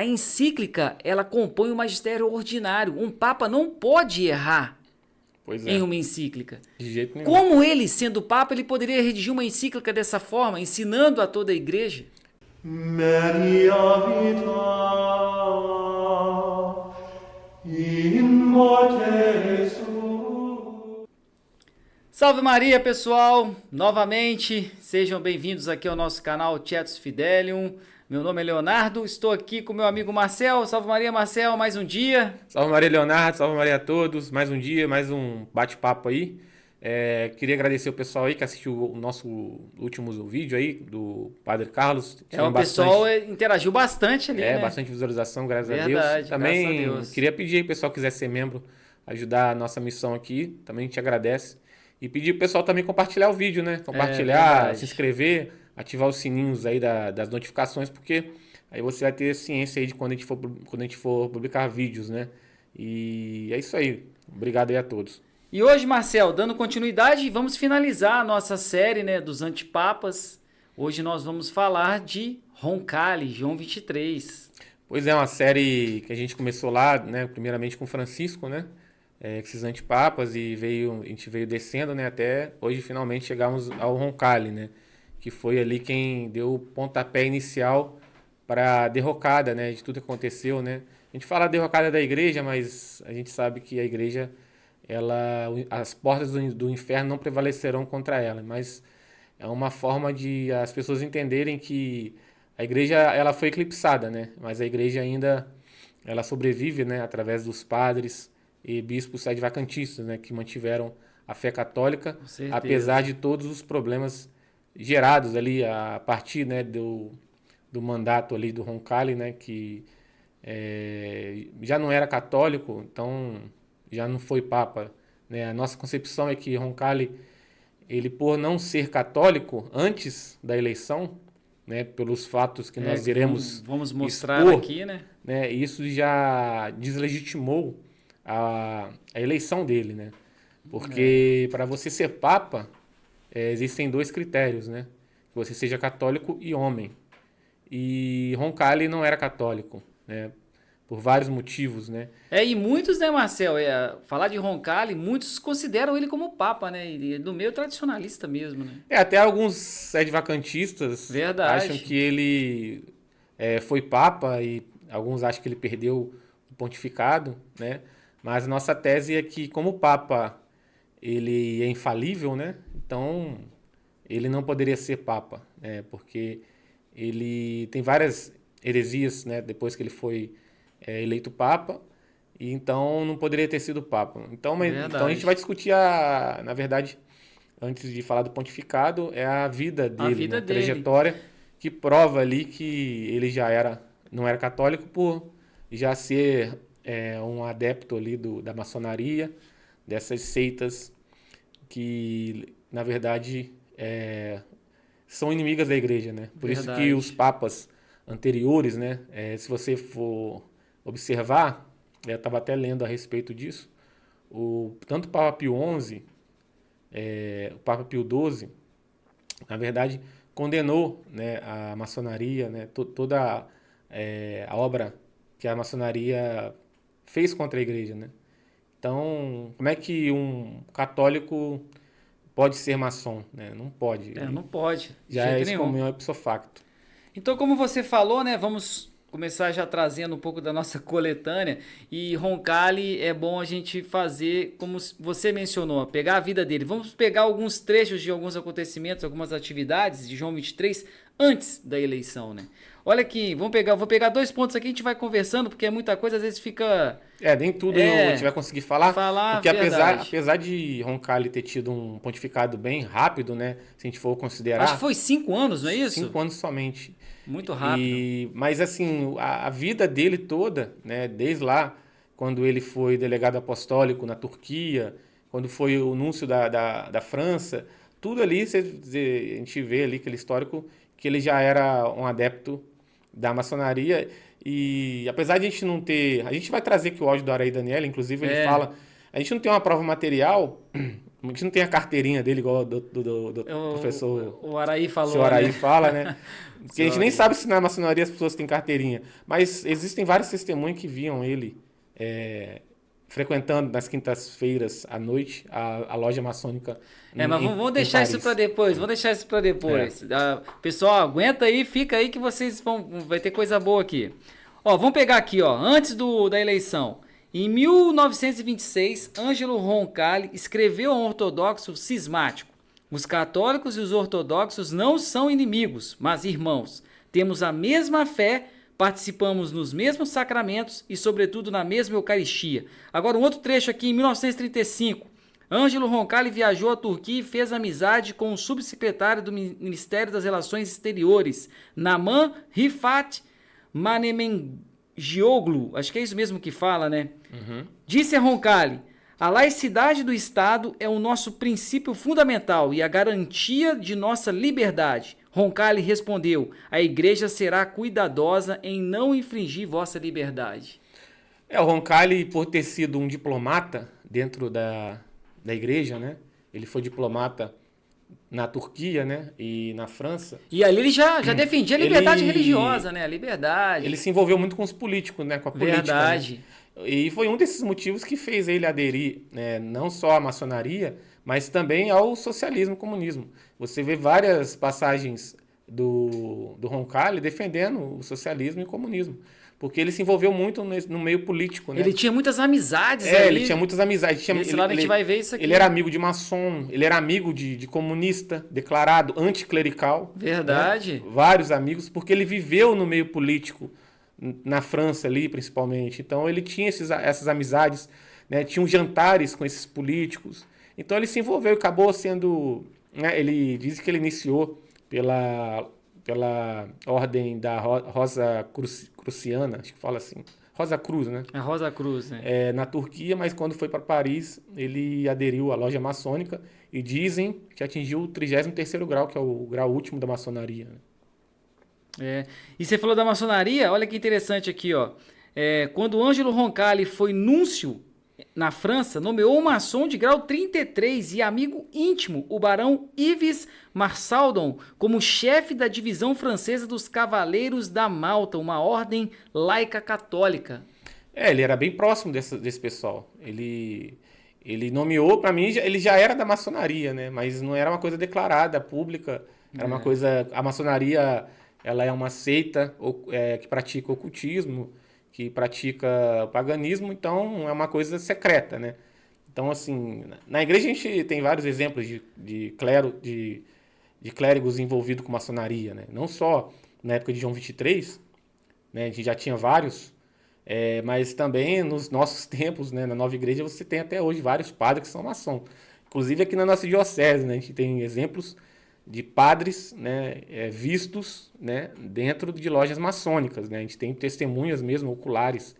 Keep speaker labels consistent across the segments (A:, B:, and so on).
A: A encíclica, ela compõe o magistério ordinário. Um papa não pode errar
B: Pois
A: em
B: é,
A: uma encíclica.
B: de jeito nenhum.
A: Como ele, sendo papa, ele poderia redigir uma encíclica dessa forma, ensinando a toda a igreja?
C: Maria vita in morte su.
A: Salve Maria, pessoal! Novamente, sejam bem-vindos aqui ao nosso canal Tietos Fidelium. Meu nome é Leonardo, estou aqui com meu amigo Marcel. Salve Maria, Marcel, mais um dia.
B: Salve Maria Leonardo, salve Maria a todos. Mais um dia, mais um bate-papo aí. Queria agradecer o pessoal aí que assistiu o nosso último vídeo aí do Padre Carlos.
A: O pessoal interagiu bastante ali, né?
B: Bastante visualização, graças a Deus.
A: Verdade,
B: Também
A: graças a Deus.
B: queria pedir aí, pessoal que quiser ser membro, ajudar a nossa missão aqui. Também te agradece. E pedir pro pessoal também compartilhar o vídeo, né? Compartilhar,
A: verdade.
B: se inscrever, ativar os sininhos aí das notificações, porque aí você vai ter ciência aí de quando a gente for publicar vídeos, né? E é isso aí. Obrigado aí a todos.
A: E hoje, Marcel, dando continuidade, vamos finalizar a nossa série, né, dos antipapas. Hoje nós vamos falar de Roncalli, João 23.
B: Pois é, uma série que a gente começou lá, né? Primeiramente com Francisco, né? Esses antipapas e a gente veio descendo, né? Até hoje finalmente chegamos ao Roncalli, né? Que foi ali quem deu o pontapé inicial para a derrocada, né? De tudo que aconteceu, né? A gente fala derrocada da igreja, mas a gente sabe que a igreja, as portas do inferno não prevalecerão contra ela, mas é uma forma de as pessoas entenderem que a igreja ela foi eclipsada, né? Mas a igreja ainda ela sobrevive, né? Através dos padres e bispos advacantistas, né? Que mantiveram a fé católica,
A: Com certeza.
B: apesar de todos os problemas gerados ali a partir, né? Do mandato ali do Roncalli, né? Que já não era católico, então já não foi papa, né? A nossa concepção é que Roncalli, ele por não ser católico antes da eleição, né, pelos fatos que nós iremos
A: vamos mostrar
B: expor,
A: aqui, né?
B: Isso já deslegitimou a eleição dele, né? Porque para você ser papa, existem dois critérios, né? Que você seja católico e homem. E Roncalli não era católico, né? Por vários motivos, né?
A: E muitos, né, Marcel, falar de Roncalli, muitos consideram ele como papa, né? E do meio tradicionalista mesmo, né?
B: Até alguns advacantistas
A: Verdade.
B: acham que ele foi papa e alguns acham que ele perdeu o pontificado, né? Mas nossa tese é que como papa ele é infalível, né? Então ele não poderia ser papa, né? Porque ele tem várias heresias, né? Depois que ele foi eleito papa, e então não poderia ter sido papa. Então a gente vai discutir na verdade, antes de falar do pontificado, é a vida dele, né? A trajetória que prova ali que ele não era católico por já ser um adepto ali da maçonaria, dessas seitas que, na verdade, são inimigas da igreja, né? Por isso que os papas anteriores, né? Se você for observar, eu estava até lendo a respeito disso, tanto o Papa Pio XI, o Papa Pio XII, na verdade, condenou, né, a maçonaria, né, toda a obra que a maçonaria fez contra a igreja, né? Então, como é que um católico pode ser maçom, né? Não pode.
A: Não pode.
B: Já é excomunhão ipso facto.
A: Então, como você falou, né, vamos começar já trazendo um pouco da nossa coletânea. E Roncalli é bom a gente fazer, como você mencionou, pegar a vida dele. Vamos pegar alguns trechos de alguns acontecimentos, algumas atividades de João 23 antes da eleição, né? Olha aqui, vou pegar 2 pontos aqui, a gente vai conversando, porque é muita coisa, às vezes fica...
B: Nem tudo a gente vai conseguir falar. Porque apesar de Roncalli ter tido um pontificado bem rápido, né? Se a gente for considerar...
A: Acho que foi 5 anos, não é isso?
B: 5 anos somente.
A: Muito rápido.
B: Mas assim, a vida dele toda, né? Desde lá, quando ele foi delegado apostólico na Turquia, quando foi o núncio da França, tudo ali, a gente vê ali aquele histórico que ele já era um adepto da maçonaria. E apesar de a gente não ter... A gente vai trazer aqui o áudio do Araí Daniela, inclusive ele fala... A gente não tem uma prova material A gente não tem a carteirinha dele igual do professor...
A: O Araí falou,
B: Seu Araí
A: né?
B: fala, né? Porque a gente nem sabe se na maçonaria as pessoas têm carteirinha. Mas existem vários testemunhos que viam ele frequentando nas quintas-feiras à noite a loja maçônica.
A: Mas vamos deixar isso para depois. Vamos deixar isso para depois. Pessoal, aguenta aí, fica aí que vocês vai ter coisa boa aqui. Ó, vamos pegar aqui, ó, antes da eleição. Em 1926, Ângelo Roncalli escreveu a um ortodoxo cismático: os católicos e os ortodoxos não são inimigos, mas irmãos. Temos a mesma fé, participamos nos mesmos sacramentos e, sobretudo, na mesma Eucaristia. Agora, um outro trecho aqui, em 1935. Ângelo Roncalli viajou à Turquia e fez amizade com o subsecretário do Ministério das Relações Exteriores, Naman Rifat Manemengioglu. Acho que é isso mesmo que fala, né?
B: Uhum.
A: Disse a Roncalli: a laicidade do Estado é o nosso princípio fundamental e a garantia de nossa liberdade. Roncalli respondeu: a igreja será cuidadosa em não infringir vossa liberdade.
B: O Roncalli, por ter sido um diplomata dentro da igreja, né? Ele foi diplomata na Turquia, né? E na França.
A: E ali ele já defendia a liberdade religiosa, né? A liberdade.
B: Ele se envolveu muito com os políticos, né? Com a política.
A: Verdade.
B: Né? E foi um desses motivos que fez ele aderir, né, não só à maçonaria, mas também ao socialismo e comunismo. Você vê várias passagens do Roncalli defendendo o socialismo e o comunismo. Porque ele se envolveu muito no meio político, né?
A: Ele tinha muitas amizades ali.
B: Ele tinha muitas amizades.
A: Desse lado a gente vai ver isso aqui.
B: Ele era amigo de maçom, ele era amigo de comunista, declarado anticlerical.
A: Verdade.
B: Né? Vários amigos, porque ele viveu no meio político, na França ali, principalmente. Então ele tinha essas amizades, né? Tinha jantares com esses políticos. Então ele se envolveu e acabou sendo... Né? Ele diz que ele iniciou pela ordem da Rosa Cruciana, acho que fala assim. Rosa Cruz, né?
A: A Rosa Cruz, né?
B: Na Turquia, mas quando foi para Paris, ele aderiu à loja maçônica e dizem que atingiu o 33º grau, que é o grau último da maçonaria. Né?
A: E você falou da maçonaria, olha que interessante aqui, ó. Quando Ângelo Roncalli foi núncio na França, nomeou um maçom de grau 33 e amigo íntimo, o barão Yves Marsaldon, como chefe da divisão francesa dos Cavaleiros da Malta, uma ordem laica católica.
B: Ele era bem próximo desse pessoal. Ele nomeou, para mim, ele já era da maçonaria, né? Mas não era uma coisa declarada, pública. Era uma coisa... A maçonaria, ela é uma seita que pratica ocultismo, que pratica paganismo, então é uma coisa secreta, né? Então, assim, na igreja a gente tem vários exemplos de clérigos envolvidos com maçonaria, né? Não só na época de João 23, né? A gente já tinha vários, mas também nos nossos tempos, né? Na nova igreja você tem até hoje vários padres que são maçom. Inclusive aqui na nossa diocese, né? A gente tem exemplos de padres, né, vistos, né, dentro de lojas maçônicas, né? A gente tem testemunhas mesmo oculares.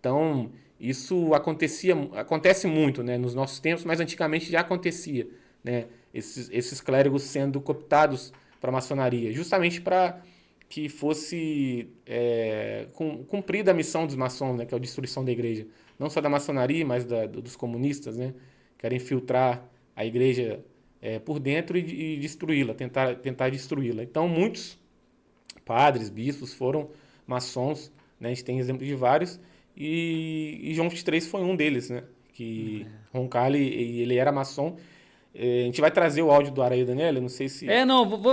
B: Então, isso acontece muito, né, nos nossos tempos, mas antigamente já acontecia, né, esses clérigos sendo cooptados para a maçonaria, justamente para que fosse cumprida a missão dos maçons, né, que é a destruição da igreja. Não só da maçonaria, mas dos comunistas, né, querem infiltrar a igreja por dentro e destruí-la, tentar destruí-la. Então, muitos padres, bispos foram maçons, né? A gente tem exemplo de vários, e João 23 foi um deles, né? Que Roncalli, ele era maçom. A gente vai trazer o áudio do Araí Daniel, não sei se...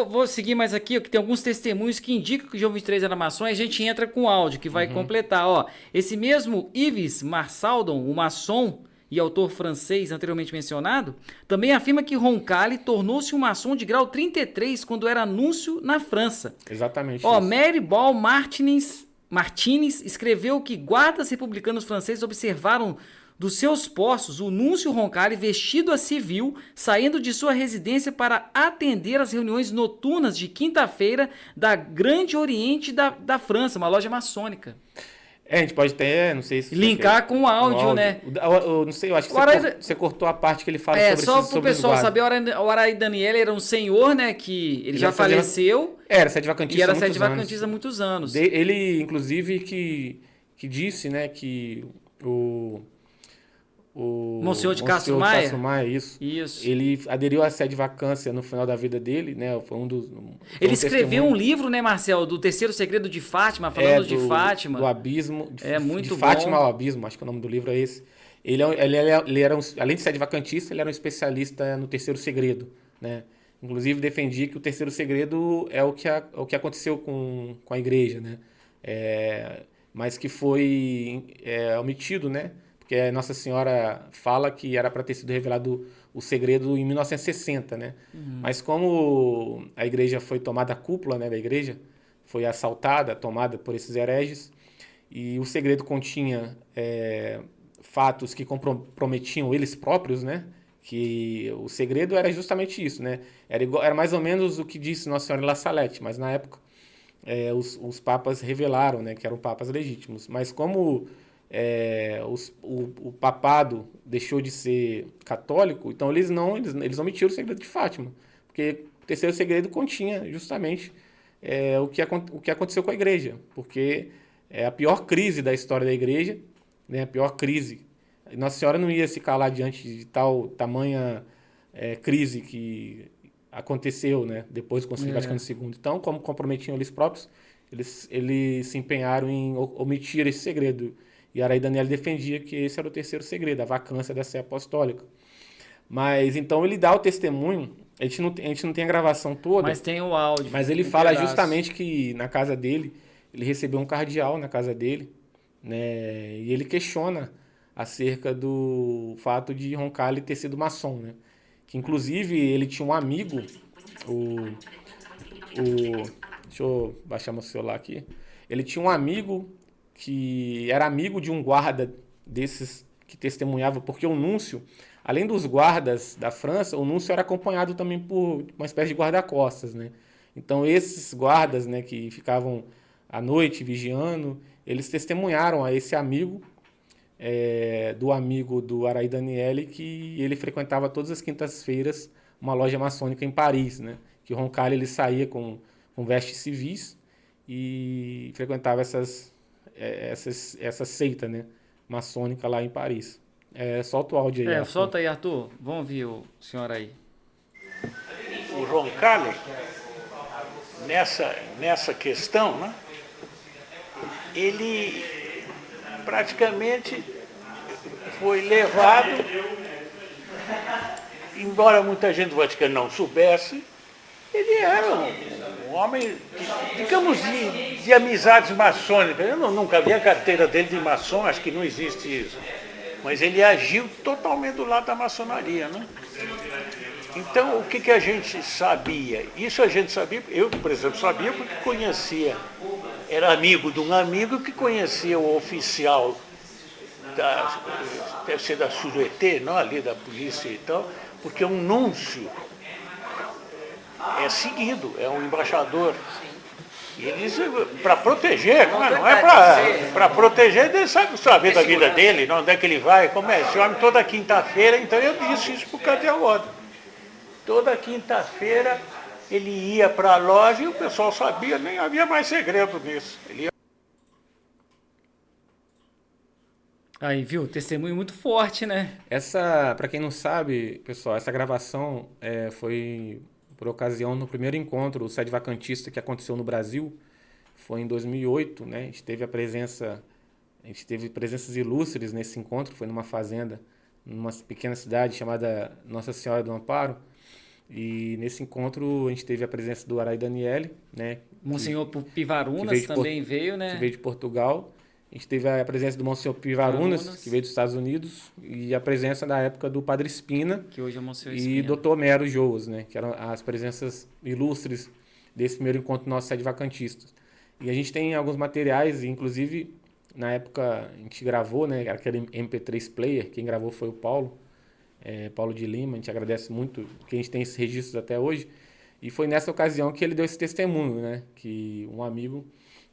A: Vou seguir mais aqui, que tem alguns testemunhos que indicam que o João 23 era maçom, e a gente entra com o áudio, que vai completar. Ó, esse mesmo Yves Marsaldon, o maçom e autor francês anteriormente mencionado, também afirma que Roncalli tornou-se um maçom de grau 33 quando era núncio na França.
B: Exatamente.
A: Mary Ball Martinez escreveu que guardas republicanos franceses observaram dos seus postos o núncio Roncalli vestido a civil, saindo de sua residência para atender às reuniões noturnas de quinta-feira da Grande Oriente da França, uma loja maçônica.
B: A gente pode até, não sei se...
A: Linkar com o áudio, né?
B: Não sei, eu acho que você cortou a parte que ele fala sobre
A: só pro pessoal saber, o Araí Daniel era um senhor, né, que ele já faleceu.
B: Era sedevacantista
A: e era sedevacantista há muitos anos.
B: Ele, inclusive, que disse, né, que o
A: Monsenhor de Castro
B: Monsenhor
A: Maia?
B: Castro Maia, isso.
A: Isso.
B: Ele aderiu à sede vacância no final da vida dele, né? Foi um dos. Foi
A: Ele
B: um
A: escreveu
B: testemunho.
A: um livro, né, Marcel, do Terceiro Segredo de Fátima, falando de
B: Do
A: Fátima.
B: abismo,
A: É muito
B: de Fátima
A: bom.
B: ao abismo, acho que o nome do livro é esse. Ele era além de ser adventista, ele era um especialista no terceiro segredo, né? Inclusive defendia que o terceiro segredo é o que aconteceu com a igreja, né? Mas que foi omitido, né? Porque Nossa Senhora fala que era para ter sido revelado o segredo em 1960, né? Mas como a igreja foi tomada, a cúpula, né, da igreja foi assaltada, tomada por esses hereges, e o segredo continha fatos que comprometiam eles próprios, né? Que o segredo era justamente isso, né? Era mais ou menos o que disse Nossa Senhora em La Salette, mas na época os papas revelaram, né, que eram papas legítimos. Mas como o papado deixou de ser católico, então eles omitiram o segredo de Fátima, porque o terceiro segredo continha justamente o que aconteceu com a igreja, porque é a pior crise da história da igreja, né, a pior crise. Nossa Senhora não ia se calar diante de tal tamanha crise que aconteceu, né, depois do Concílio Vaticano II. Então, como comprometiam eles próprios, eles se empenharam em omitir esse segredo. E Araí Daniel defendia que esse era o terceiro segredo, a vacância da sé apostólica. Mas então ele dá o testemunho, a gente não tem a gravação toda,
A: Mas tem o áudio.
B: mas ele
A: um
B: fala
A: pedaço.
B: justamente que na casa dele, ele recebeu um cardeal na casa dele, né? E ele questiona acerca do fato de Roncalli ter sido maçom, né? Que inclusive ele tinha um amigo, o deixa eu baixar meu celular aqui. Ele tinha um amigo que era amigo de um guarda desses que testemunhava, porque o núncio, além dos guardas da França, o núncio era acompanhado também por uma espécie de guarda-costas, né? Então esses guardas, né, que ficavam à noite vigiando, eles testemunharam a esse amigo do amigo do Araí Daniele, que ele frequentava todas as quintas-feiras uma loja maçônica em Paris, né? Que o Roncalli ele saía com vestes civis e frequentava essa seita, né, maçônica lá em Paris. Solta o áudio aí, Arthur.
A: Solta aí, Arthur. Vamos ouvir o senhor aí.
D: O Roncalli, nessa questão, né, ele praticamente foi levado, embora muita gente do Vaticano não soubesse, ele era um homem, digamos, de amizades maçônicas. Eu nunca vi a carteira dele de maçom, acho que não existe isso. Mas ele agiu totalmente do lado da maçonaria, né? Então, o que a gente sabia? Isso a gente sabia, eu, por exemplo, sabia porque conhecia, era amigo de um amigo que conhecia o oficial, deve ser da Sûreté, não ali da polícia e tal, porque um núncio é seguido, é um embaixador. E eles, para proteger, não é para proteger, ele sabe saber da vida dele, não, onde é que ele vai, como é. Esse homem toda quinta-feira, então eu disse isso para o cardeal Oddo. Toda quinta-feira ele ia para a loja e o pessoal sabia, nem havia mais segredo nisso. Ele ia...
A: Aí, viu? Testemunho muito forte, né?
B: Para quem não sabe, pessoal, essa gravação foi por ocasião no primeiro encontro, o sede vacantista que aconteceu no Brasil, foi em 2008, né? A gente teve presenças ilustres nesse encontro, foi numa fazenda, numa pequena cidade chamada Nossa Senhora do Amparo. E nesse encontro a gente teve a presença do Araí Daniele, né?
A: Monsenhor Pivarunas também veio, né?
B: Que veio de Portugal. A gente teve a presença do Monsenhor Pivarunas, que veio dos Estados Unidos, e a presença da época do Padre Espina,
A: que hoje é Monsenhor
B: e
A: Espina.
B: Dr. Mero Joas, né? Que eram as presenças ilustres desse primeiro encontro nosso sede vacantistas. E a gente tem alguns materiais, inclusive na época a gente gravou, né? Aquele MP3 player, quem gravou foi o Paulo. Paulo de Lima, a gente agradece muito que a gente tem esses registros até hoje, e foi nessa ocasião que ele deu esse testemunho, né, que um amigo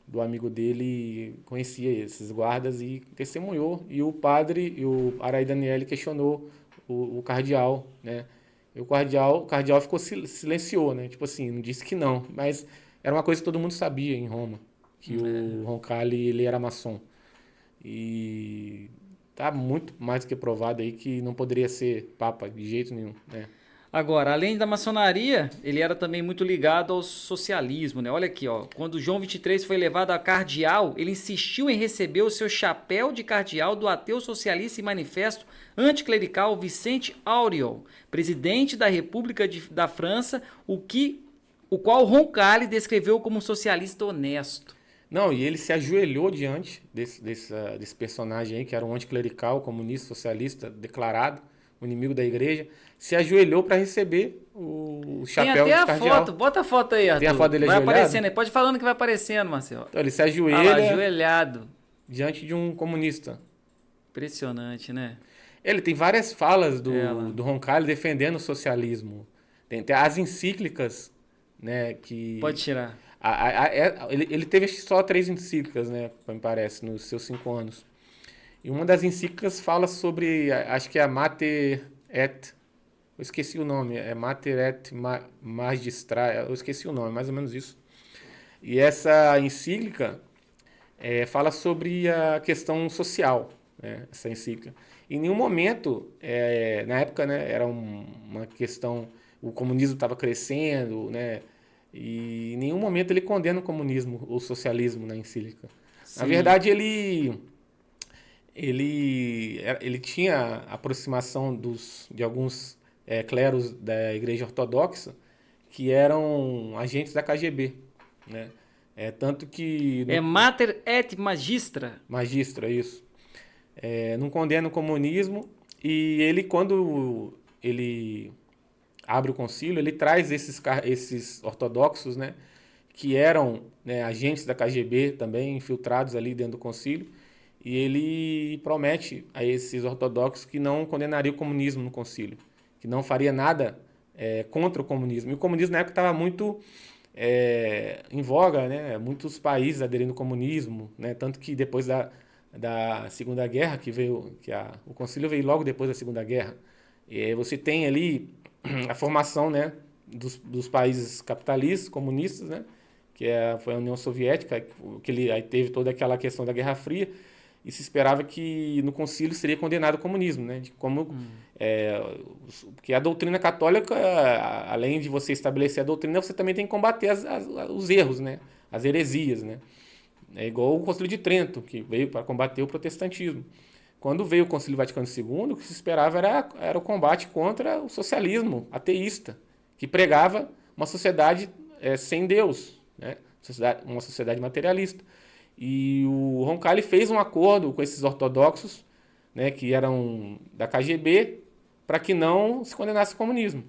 B: do amigo dele conhecia esses guardas e testemunhou, e o padre e o Araí Daniele questionou o cardeal, né, e o cardeal ficou silenciou, né, tipo assim, não disse que não, mas era uma coisa que todo mundo sabia em Roma, que o Roncalli ele era maçom. E tá muito mais do que provado aí que não poderia ser papa de jeito nenhum, né?
A: Agora, além da maçonaria, ele era também muito ligado ao socialismo, né? Olha aqui, ó. Quando João 23 foi levado a cardeal, ele insistiu em receber o seu chapéu de cardeal do ateu socialista e manifesto anticlerical Vicente Auriol, presidente da República da França, o qual Roncalli descreveu como socialista honesto.
B: Não, e ele se ajoelhou diante desse personagem aí, que era um anticlerical, comunista, socialista, declarado, o inimigo da igreja, se ajoelhou para receber o chapéu
A: Tem até
B: de
A: a
B: cardeal.
A: foto, bota a foto aí, Arthur.
B: Tem a foto dele
A: vai
B: ajoelhado?
A: aparecendo aí, pode ir falando que vai aparecendo, Marcelo.
B: Então, ele se
A: Olha lá,
B: ajoelha
A: ajoelhado.
B: diante de um comunista.
A: Impressionante, né?
B: Ele tem várias falas
A: Ela.
B: do Roncalli defendendo o socialismo. Tem as encíclicas, né, que...
A: Pode tirar.
B: Ele teve só 3 encíclicas, né, me parece, nos seus 5 anos. E uma das encíclicas fala sobre, acho que é a Mater et... Eu esqueci o nome, é Mater et Magistra, eu esqueci o nome, mais ou menos isso. E essa encíclica fala sobre a questão social, né, essa encíclica. Em nenhum momento, na época, né, era uma questão, o comunismo estava crescendo, né, e em nenhum momento ele condena o comunismo ou o socialismo na encíclica.
A: Sim.
B: Na verdade, ele tinha aproximação de alguns clérigos da Igreja Ortodoxa que eram agentes da KGB, né? Tanto que...
A: Mater et Magistra.
B: Magistra, isso. Não condena o comunismo e ele, quando ele abre o concílio, ele traz esses ortodoxos, né, que eram, né, agentes da KGB também, infiltrados ali dentro do concílio, e ele promete a esses ortodoxos que não condenaria o comunismo no concílio, que não faria nada contra o comunismo. E o comunismo na época estava muito em voga, né, muitos países aderindo ao comunismo, né, tanto que depois da Segunda Guerra, o concílio veio logo depois da Segunda Guerra, e você tem ali a formação, né, dos países capitalistas, comunistas, né, foi a União Soviética, aí teve toda aquela questão da Guerra Fria, e se esperava que no concílio seria condenado o comunismo, né, porque a doutrina católica, além de você estabelecer a doutrina, você também tem que combater os erros, né, as heresias, né. É igual o Concílio de Trento, que veio para combater o protestantismo. Quando veio o Concílio Vaticano II, o que se esperava era o combate contra o socialismo ateísta, que pregava uma sociedade sem Deus, né? Uma sociedade materialista. E o Roncalli fez um acordo com esses ortodoxos, né, que eram da KGB, para que não se condenasse o comunismo,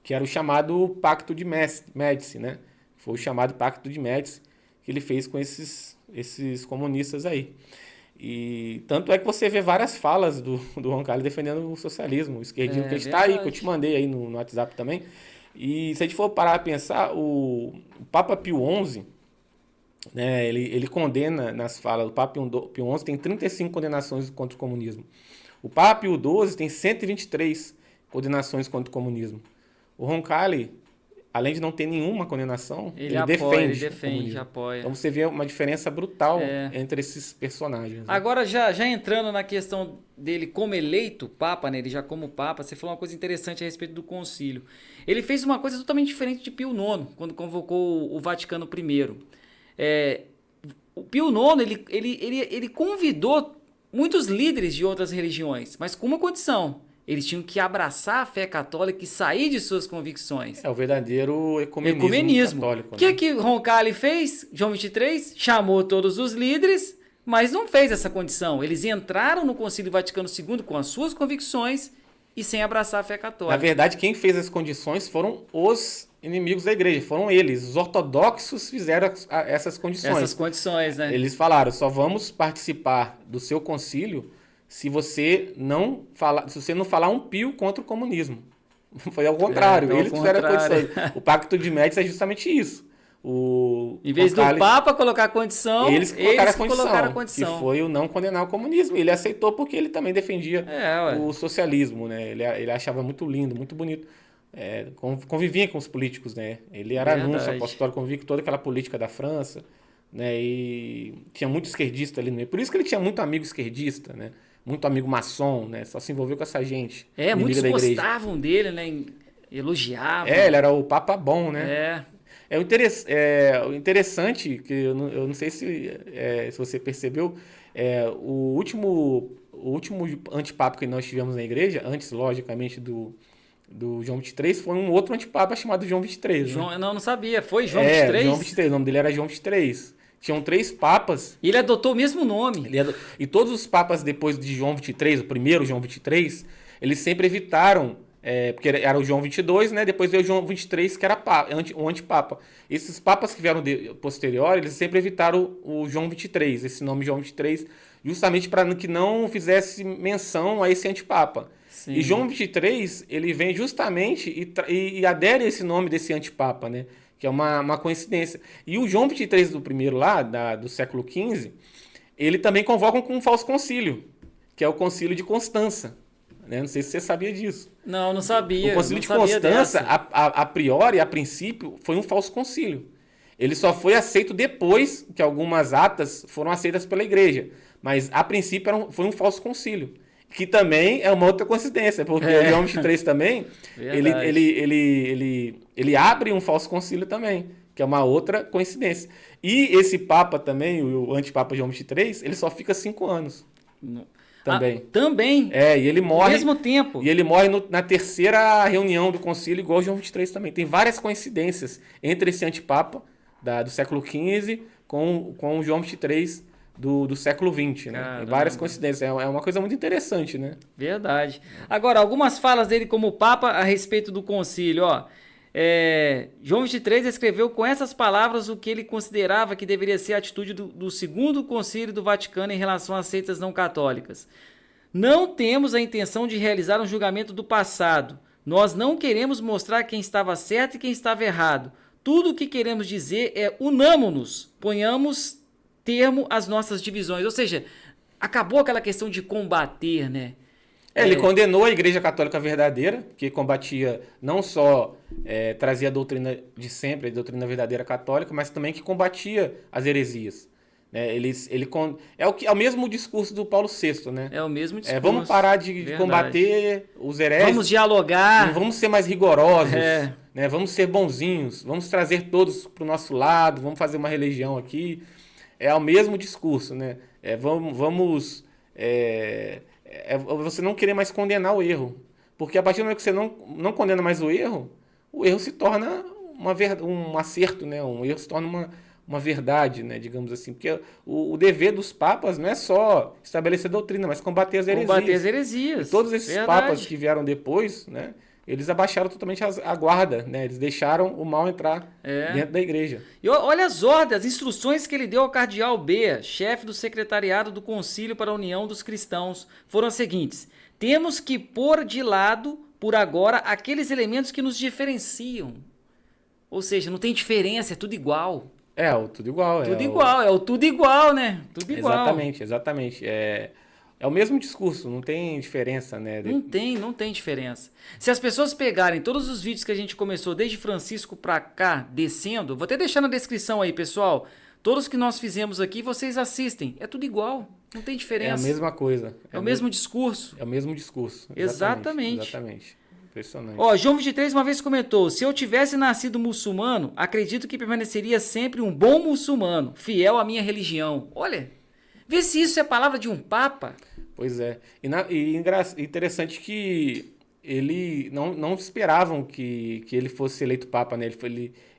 B: que era o chamado Pacto de Médici, né? Foi o chamado Pacto de Médici que ele fez com esses comunistas aí. E tanto é que você vê várias falas do Roncalli defendendo o socialismo, o esquerdismo, que está aí, que eu te mandei aí no WhatsApp também. E se a gente for parar a pensar, o Papa Pio XI, né, ele condena nas falas, o Papa Pio XI tem 35 condenações contra o comunismo. O Papa Pio XII tem 123 condenações contra o comunismo. O Roncalli, além de não ter nenhuma condenação, ele defende,
A: apoia.
B: Então você vê uma diferença brutal entre esses personagens. Né?
A: Agora, já entrando na questão dele como eleito Papa, né? Ele já como Papa, você falou uma coisa interessante a respeito do concílio. Ele fez uma coisa totalmente diferente de Pio IX, quando convocou o Vaticano I. O Pio IX, ele convidou muitos líderes de outras religiões, mas com uma condição: eles tinham que abraçar a fé católica e sair de suas convicções.
B: É o verdadeiro ecumenismo católico.
A: O que Roncalli fez? João 23 chamou todos os líderes, mas não fez essa condição. Eles entraram no Concílio Vaticano II com as suas convicções e sem abraçar a fé católica.
B: Na verdade, quem fez as condições foram os inimigos da igreja, foram eles. Os ortodoxos fizeram essas condições.
A: Essas condições, né?
B: Eles falaram: só vamos participar do seu concílio se você não falar um pio contra o comunismo. Foi ao contrário, eles fizeram condições. O Pacto de Médici é justamente isso. Em
A: vez do Papa colocar a condição,
B: eles colocaram a
A: condição.
B: Que foi o não condenar o comunismo. Ele aceitou porque ele também defendia o socialismo, né? Ele achava muito lindo, muito bonito. Convivia com os políticos, né? Ele era anúncio apostólico, convivia com toda aquela política da França, né? E tinha muito esquerdista ali no meio. Por isso que ele tinha muito amigo esquerdista, né? muito amigo maçom, né? Só se envolveu com essa gente. Inimiga
A: Muitos
B: da igreja.
A: gostavam dele, né? Elogiavam.
B: Ele era o Papa bom, né?
A: É.
B: O interessante, que eu não sei se você percebeu, o último antipapa que nós tivemos na igreja, antes, logicamente, do João 23, foi um outro antipapa chamado João 23. Né?
A: Não sabia. Foi João 23?
B: João 23, o nome dele era João 23. Tinham 3 papas.
A: E ele adotou o mesmo nome.
B: E todos os papas depois de João 23, o primeiro João 23, eles sempre evitaram, porque era o João 22, né? Depois veio o João 23, que era o antipapa. Esses papas que vieram posterior, eles sempre evitaram o João 23, esse nome João 23, justamente para que não fizesse menção a esse antipapa.
A: Sim.
B: E João 23, ele vem justamente e adere a esse nome desse antipapa, né? Que é uma coincidência. E o João 23 do primeiro lá, do século XV, ele também convoca um falso concílio, que é o concílio de Constança. Né? Não sei se você sabia disso.
A: Não sabia.
B: O concílio de Constança, a priori, a princípio, foi um falso concílio. Ele só foi aceito depois que algumas atas foram aceitas pela igreja. Mas, a princípio, foi um falso concílio. Que também é uma outra coincidência, porque o João 23 também, ele abre um falso concílio também, que é uma outra coincidência. E esse Papa também, o antipapa João 23, ele só fica 5 anos. Também.
A: Também?
B: E ele morre...
A: Ao mesmo tempo.
B: E ele morre na terceira reunião do concílio, igual o João 23 também. Tem várias coincidências entre esse antipapa do século XV com o João 23 do século XX, né? Tem várias coincidências. É uma coisa muito interessante, né?
A: Verdade. Agora, algumas falas dele como Papa a respeito do concílio, ó. João 23 escreveu com essas palavras o que ele considerava que deveria ser a atitude do segundo concílio do Vaticano em relação às seitas não católicas. Não temos a intenção de realizar um julgamento do passado. Nós não queremos mostrar quem estava certo e quem estava errado. Tudo o que queremos dizer é unamo-nos, ponhamos termo às nossas divisões. Ou seja, acabou aquela questão de combater, né?
B: Ele condenou a Igreja Católica verdadeira, que combatia não só trazia a doutrina de sempre, a doutrina verdadeira católica, mas também que combatia as heresias. Né? É o mesmo discurso do Paulo VI, né?
A: É o mesmo discurso.
B: Vamos parar de combater os hereges.
A: Vamos dialogar.
B: Vamos ser mais rigorosos. Né? Vamos ser bonzinhos. Vamos trazer todos para o nosso lado. Vamos fazer uma religião aqui. É o mesmo discurso, né? Você não querer mais condenar o erro. Porque a partir do momento que você não condena mais o erro se torna um acerto, né? Um erro se torna uma verdade, né? Digamos assim. Porque o dever dos papas não é só estabelecer doutrina, mas combater as heresias.
A: Combater as heresias.
B: E todos esses papas que vieram depois, né? Eles abaixaram totalmente a guarda, né? Eles deixaram o mal entrar dentro da igreja.
A: E olha as ordens, as instruções que ele deu ao cardeal Bea, chefe do secretariado do Concílio para a União dos Cristãos, foram as seguintes: temos que pôr de lado, por agora, aqueles elementos que nos diferenciam. Ou seja, não tem diferença, é tudo igual.
B: O tudo igual.
A: Tudo igual, é o tudo igual, né? Tudo igual.
B: Exatamente. É o mesmo discurso, não tem diferença, né?
A: Não tem diferença. Se as pessoas pegarem todos os vídeos que a gente começou, desde Francisco pra cá, descendo, vou até deixar na descrição aí, pessoal. Todos que nós fizemos aqui, vocês assistem. É tudo igual, não tem diferença.
B: É a mesma coisa.
A: É o mesmo discurso.
B: É o mesmo discurso.
A: Exatamente.
B: Impressionante.
A: João 23 uma vez comentou: se eu tivesse nascido muçulmano, acredito que permaneceria sempre um bom muçulmano, fiel à minha religião. Olha, vê se isso é palavra de um papa.
B: Pois é. E interessante que ele não esperavam que ele fosse eleito papa, né?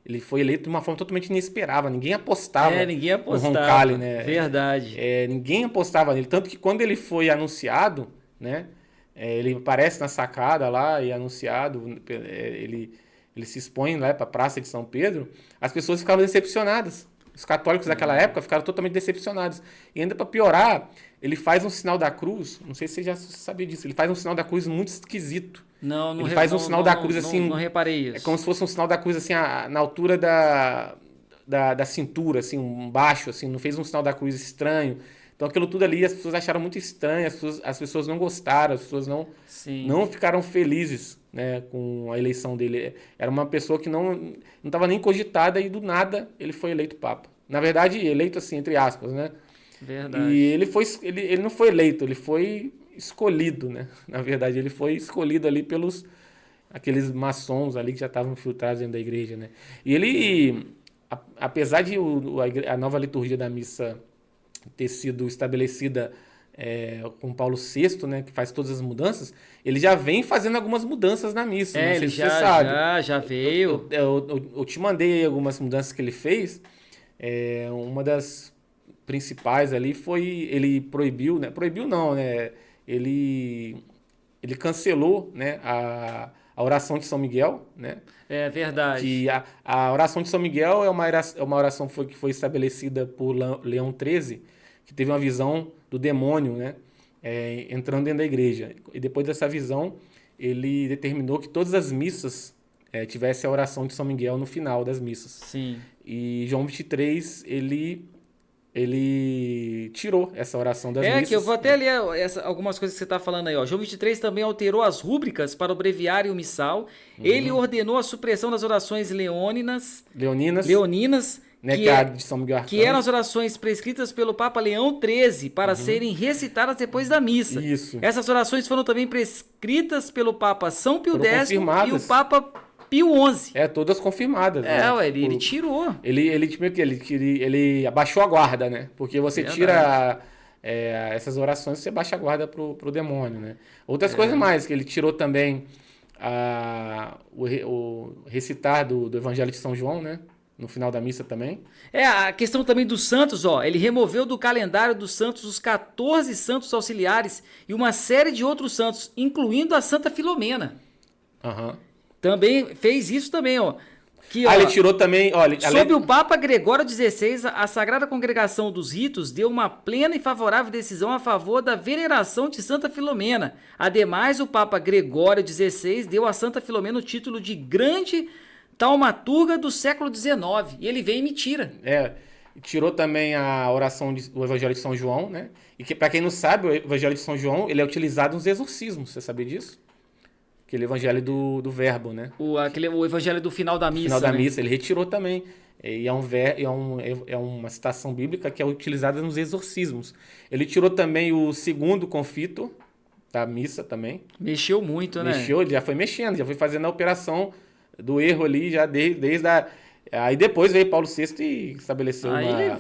B: Ele foi eleito de uma forma totalmente inesperada. Ninguém apostava no Roncalli, né?
A: Verdade.
B: Ninguém apostava nele. Tanto que quando ele foi anunciado, né? Ele aparece na sacada lá e anunciado, ele se expõe lá para a Praça de São Pedro, as pessoas ficaram decepcionadas. Os católicos daquela época ficaram totalmente decepcionados. E ainda para piorar, ele faz um sinal da cruz, não sei se você já sabia disso, ele faz um sinal da cruz muito esquisito.
A: Ele faz um sinal da cruz
B: assim...
A: Não reparei isso.
B: É como se fosse um sinal da cruz assim, na altura da cintura, assim, baixo, assim, não fez um sinal da cruz estranho. Então aquilo tudo ali as pessoas acharam muito estranho, as pessoas não gostaram, as pessoas não ficaram felizes, né, com a eleição dele. Era uma pessoa que não estava nem cogitada e do nada ele foi eleito papa. Na verdade, eleito assim, entre aspas, né?
A: Verdade.
B: E ele não foi eleito, ele foi escolhido, né? Na verdade, ele foi escolhido ali pelos aqueles maçons ali que já estavam infiltrados dentro da igreja, né? E ele, apesar de a nova liturgia da missa ter sido estabelecida com Paulo VI, né, que faz todas as mudanças, ele já vem fazendo algumas mudanças na missa, não sei
A: Ele
B: se você sabe.
A: já veio.
B: Eu te mandei aí algumas mudanças que ele fez. Uma das principais ali foi ele proibiu, né? Proibiu não, né? Ele cancelou, né, a oração de São Miguel, né?
A: É verdade.
B: Que a oração de São Miguel é uma oração que foi estabelecida por Leão XIII, que teve uma visão do demônio, né? Entrando dentro da igreja. E depois dessa visão, ele determinou que todas as missas tivesse a oração de São Miguel no final das missas.
A: Sim.
B: E João 23, ele tirou essa oração das missas.
A: Que eu vou até ler algumas coisas que você está falando aí. Ó. João 23 também alterou as rúbricas para o breviário e o missal. Ele ordenou a supressão das orações leoninas,
B: né, que é a de São Miguel Arcanjo.
A: que eram as orações prescritas pelo Papa Leão XIII para serem recitadas depois da missa.
B: Isso.
A: Essas orações foram também prescritas pelo Papa São Pio
B: Foram
A: X e
B: confirmadas.
A: o Papa Pio XI.
B: Todas confirmadas. Né?
A: Ele tirou.
B: Ele abaixou a guarda, né? Porque você tira essas orações, você baixa a guarda pro demônio, né? Outras coisas mais, que ele tirou também o recitar do Evangelho de São João, né? No final da missa também.
A: A questão também dos santos, ó. Ele removeu do calendário dos santos os 14 santos auxiliares e uma série de outros santos, incluindo a Santa Filomena.
B: Aham.
A: Também fez isso também, ó. Que,
B: ele tirou também, olha...
A: Sob o Papa Gregório XVI, a Sagrada Congregação dos Ritos deu uma plena e favorável decisão a favor da veneração de Santa Filomena. Ademais, o Papa Gregório XVI deu a Santa Filomena o título de grande taumaturga do século XIX. E ele vem e me tira.
B: Tirou também a oração do Evangelho de São João, né? E que, para quem não sabe, o Evangelho de São João, ele é utilizado nos exorcismos, você sabia disso? Aquele evangelho do verbo, né?
A: O evangelho do final da missa.
B: Final da missa, ele retirou também. E é uma citação bíblica que é utilizada nos exorcismos. Ele tirou também o segundo confito da missa também.
A: Mexeu muito, né?
B: Ele já foi mexendo, já foi fazendo a operação do erro ali, já desde a... Aí depois veio Paulo VI e estabeleceu
A: aí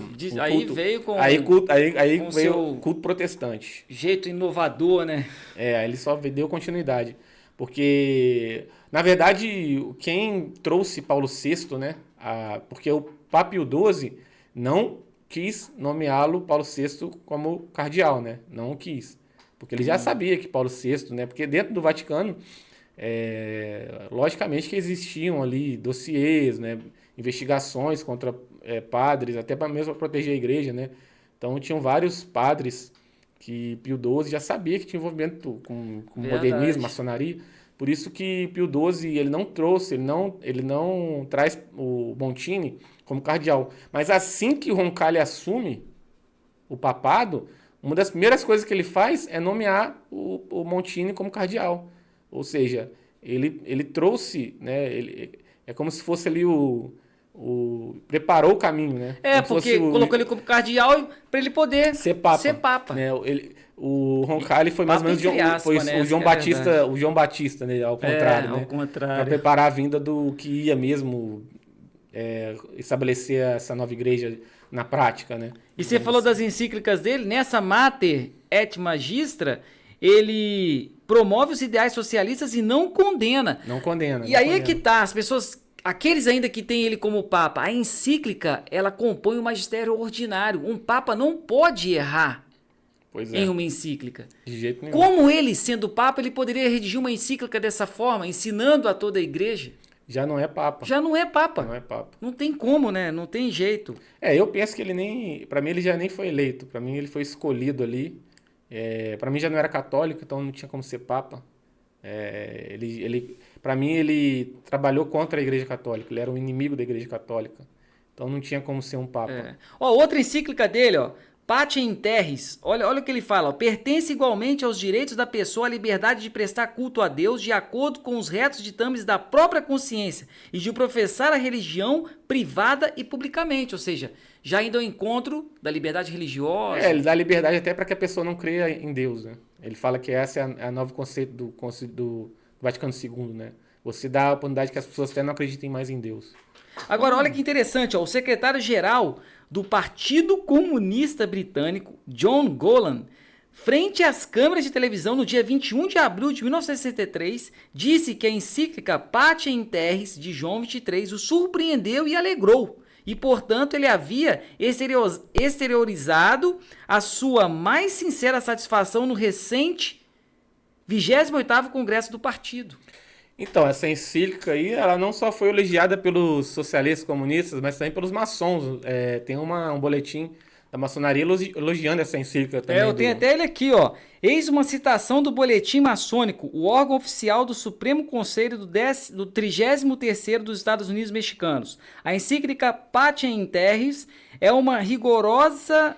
A: veio com
B: veio
A: seu
B: o culto protestante.
A: Jeito inovador, né?
B: Ele só deu continuidade. Porque, na verdade, quem trouxe Paulo VI, né? Porque o Papa Pio XII não quis nomeá-lo, Paulo VI, como cardeal, né? Não quis. Porque ele já sabia que Paulo VI, né? Porque dentro do Vaticano, logicamente que existiam ali dossiês, né? Investigações contra padres, até mesmo para proteger a igreja, né? Então, tinham vários padres que Pio XII já sabia que tinha envolvimento com modernismo, maçonaria. Por isso que Pio XII ele não traz o Montini como cardeal. Mas assim que Roncalli assume o papado, uma das primeiras coisas que ele faz é nomear o Montini como cardeal. Ou seja, ele trouxe, né, é como se fosse ali preparou o caminho, né?
A: Porque colocou ele como cardeal para ele poder
B: ser papa. Né? O Roncalli foi mais ou menos o João Batista, né? Ao contrário, né?
A: Ao contrário.
B: Para preparar a vinda do que ia mesmo estabelecer essa nova igreja na prática, né?
A: E você falou das encíclicas dele, nessa Mater et Magistra, ele promove os ideais socialistas e não condena.
B: Não condena.
A: E aí é que tá, as pessoas... Aqueles ainda que tem ele como papa, a encíclica, ela compõe o magistério ordinário. Um papa não pode errar em uma encíclica.
B: De jeito nenhum.
A: Como ele, sendo papa, ele poderia redigir uma encíclica dessa forma, ensinando a toda a igreja?
B: Já não é papa.
A: Já não é papa.
B: Não é papa.
A: Não tem como, né? Não tem jeito.
B: Eu penso que ele nem... Para mim, ele já nem foi eleito. Para mim, ele foi escolhido ali. Para mim, já não era católico, então não tinha como ser papa. Para mim, ele trabalhou contra a Igreja Católica. Ele era um inimigo da Igreja Católica. Então, não tinha como ser um papa.
A: Outra encíclica dele, Pacem terris, olha o que ele fala, ó, pertence igualmente aos direitos da pessoa a liberdade de prestar culto a Deus de acordo com os retos ditames da própria consciência e de professar a religião privada e publicamente, ou seja, já indo ao encontro da liberdade religiosa.
B: Ele dá liberdade até para que a pessoa não creia em Deus, né? Ele fala que esse é a novo conceito do Vaticano II, né? Você dá a oportunidade que as pessoas até não acreditem mais em Deus.
A: Agora, olha que interessante, ó, o secretário-geral do Partido Comunista Britânico, John Golan, frente às câmeras de televisão no dia 21 de abril de 1963, disse que a encíclica Pacem terris de João XXIII o surpreendeu e alegrou, e, portanto, ele havia exteriorizado a sua mais sincera satisfação no recente 28º Congresso do Partido.
B: Então, essa encíclica aí, ela não só foi elogiada pelos socialistas comunistas, mas também pelos maçons. Tem um boletim da maçonaria elogiando essa encíclica também.
A: Eu tenho até ele aqui, ó. Eis uma citação do Boletim Maçônico, o órgão oficial do Supremo Conselho do 33º dos Estados Unidos Mexicanos. A encíclica Pacem terris é uma rigorosa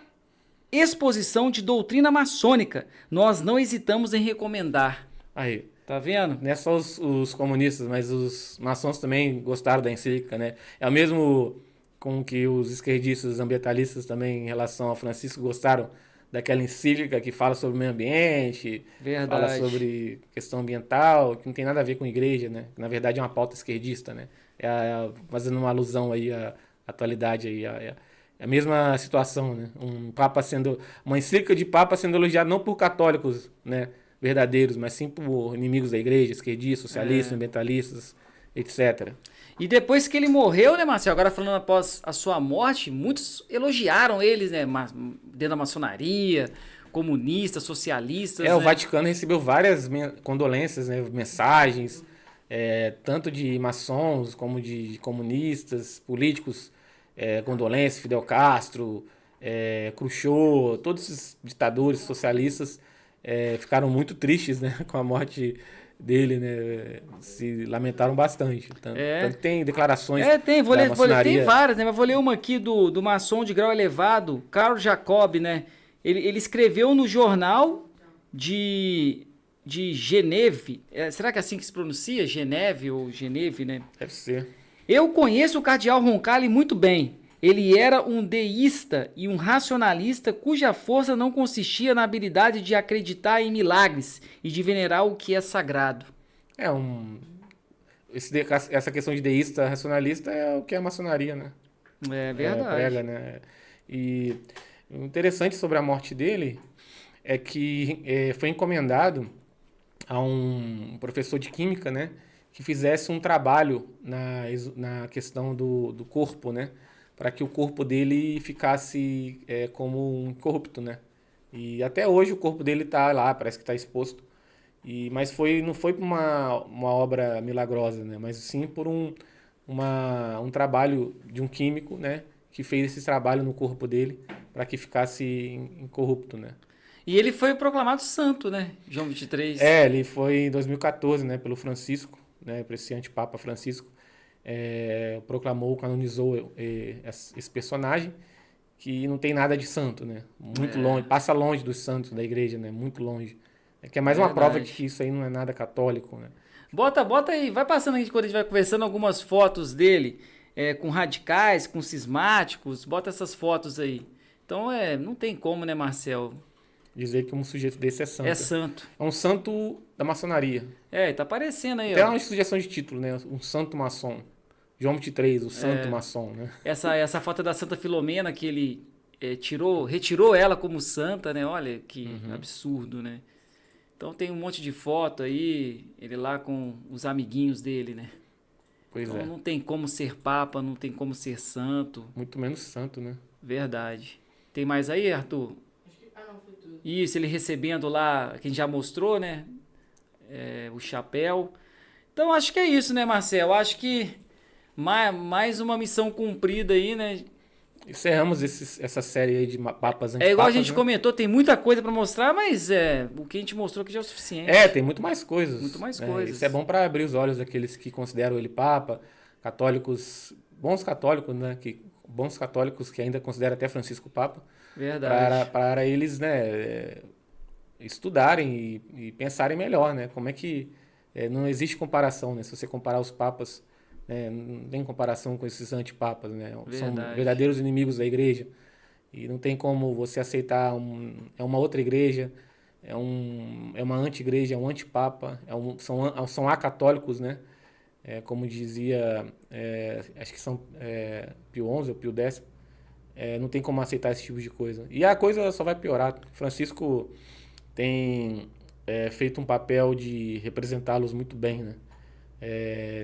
A: exposição de doutrina maçônica. Nós não hesitamos em recomendar.
B: Aí.
A: Tá vendo?
B: Não é só os comunistas, mas os maçons também gostaram da encíclica, né? É o mesmo com que os esquerdistas ambientalistas também, em relação ao Francisco, gostaram daquela encíclica que fala sobre o meio ambiente,
A: Verdade.
B: fala sobre questão ambiental, que não tem nada a ver com igreja, né? Na verdade é uma pauta esquerdista, né? Fazendo uma alusão aí à atualidade aí, a mesma situação, né? Uma encíclica de papa sendo elogiada não por católicos, né, verdadeiros, mas sim por inimigos da igreja, esquerdistas, socialistas, ambientalistas, etc.
A: E depois que ele morreu, né, Marcelo? Agora falando após a sua morte, muitos elogiaram eles, né? Dentro da maçonaria, comunistas, socialistas.
B: O Vaticano recebeu várias condolências, né, mensagens, tanto de maçons como de comunistas, políticos, condolências, Fidel Castro, Khrushchev, todos esses ditadores socialistas ficaram muito tristes, né, com a morte dele, né, se lamentaram bastante. Tanto tem declarações
A: tem
B: maçonaria.
A: Tem várias, né, mas vou ler uma aqui do maçom de grau elevado, Carl Jacob, né, ele escreveu no jornal de Geneve, será que é assim que se pronuncia? Geneve ou Geneve, né?
B: Deve ser.
A: Eu conheço o cardeal Roncalli muito bem. Ele era um deísta e um racionalista cuja força não consistia na habilidade de acreditar em milagres e de venerar o que é sagrado.
B: Essa questão de deísta, racionalista é o que é a maçonaria, né?
A: É verdade.
B: Prega, né? E o interessante sobre a morte dele é que foi encomendado a um professor de química, né, que fizesse um trabalho na questão do corpo, né, para que o corpo dele ficasse como um incorrupto, né? E até hoje o corpo dele está lá, parece que está exposto. Mas não foi por uma obra milagrosa, né? Mas sim por um trabalho de um químico, né, que fez esse trabalho no corpo dele para que ficasse incorrupto, né?
A: E ele foi proclamado santo, né? João 23.
B: Ele foi em 2014, né, pelo Francisco, né, por esse antipapa Francisco. Canonizou esse personagem que não tem nada de santo, né? Muito longe, passa longe dos santos da igreja, né? Muito longe. Que é mais uma prova de que isso aí não é nada católico, né?
A: Bota aí, vai passando aqui quando a gente vai conversando algumas fotos dele, com radicais, com cismáticos, bota essas fotos aí. Então, não tem como, né, Marcel?
B: Dizer que um sujeito desse é santo.
A: É santo.
B: É um santo da maçonaria.
A: Tá aparecendo aí,
B: Até
A: ó.
B: uma sugestão de título, né? Um santo maçom. João XXIII, o santo maçom, né?
A: Essa foto da Santa Filomena que ele retirou ela como santa, né? Olha que absurdo, né? Então tem um monte de foto aí, ele lá com os amiguinhos dele, né?
B: Pois
A: então não tem como ser papa, não tem como ser santo.
B: Muito menos santo, né?
A: Verdade. Tem mais aí, Arthur?
E: Não, foi tudo.
A: Isso, ele recebendo lá, que a gente já mostrou, né? O chapéu. Então acho que é isso, né, Marcel? Acho que mais uma missão cumprida aí, né?
B: Encerramos essa série aí de papas antipapas.
A: Igual a gente comentou, tem muita coisa para mostrar, mas o que a gente mostrou aqui já é o suficiente.
B: Tem muito mais coisas.
A: Muito mais coisas.
B: Isso é bom para abrir os olhos daqueles que consideram ele papa, católicos, bons católicos, né? Bons católicos que ainda consideram até Francisco papa,
A: Verdade.
B: para eles, né, estudarem e pensarem melhor, né? Como é que não existe comparação, né? Se você comparar os papas, né, não tem comparação com esses antipapas, né? São
A: Verdade.
B: verdadeiros inimigos da igreja e não tem como você aceitar uma outra igreja, é uma anti-igreja, é um antipapa, são acatólicos, né? Como dizia, acho que são Pio XI ou Pio X, não tem como aceitar esse tipo de coisa. E a coisa só vai piorar. Francisco tem feito um papel de representá-los muito bem, né?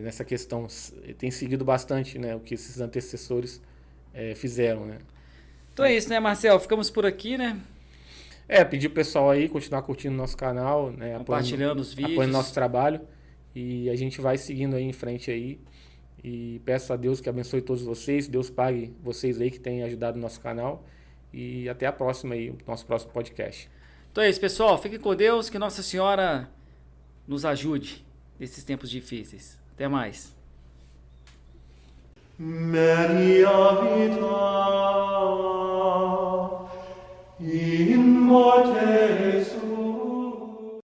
B: Nessa questão. Tem seguido bastante, né, o que esses antecessores fizeram, né?
A: Então é isso, né, Marcel? Ficamos por aqui, né?
B: Pedir pro pessoal aí continuar curtindo nosso canal, né?
A: Compartilhando os vídeos.
B: Apoiando nosso trabalho. E a gente vai seguindo aí em frente aí. E peço a Deus que abençoe todos vocês. Deus pague vocês aí que têm ajudado o nosso canal. E até a próxima aí, o nosso próximo podcast.
A: Então é isso, pessoal. Fiquem com Deus. Que Nossa Senhora nos ajude nesses tempos difíceis. Até mais.
C: Maria vita in morte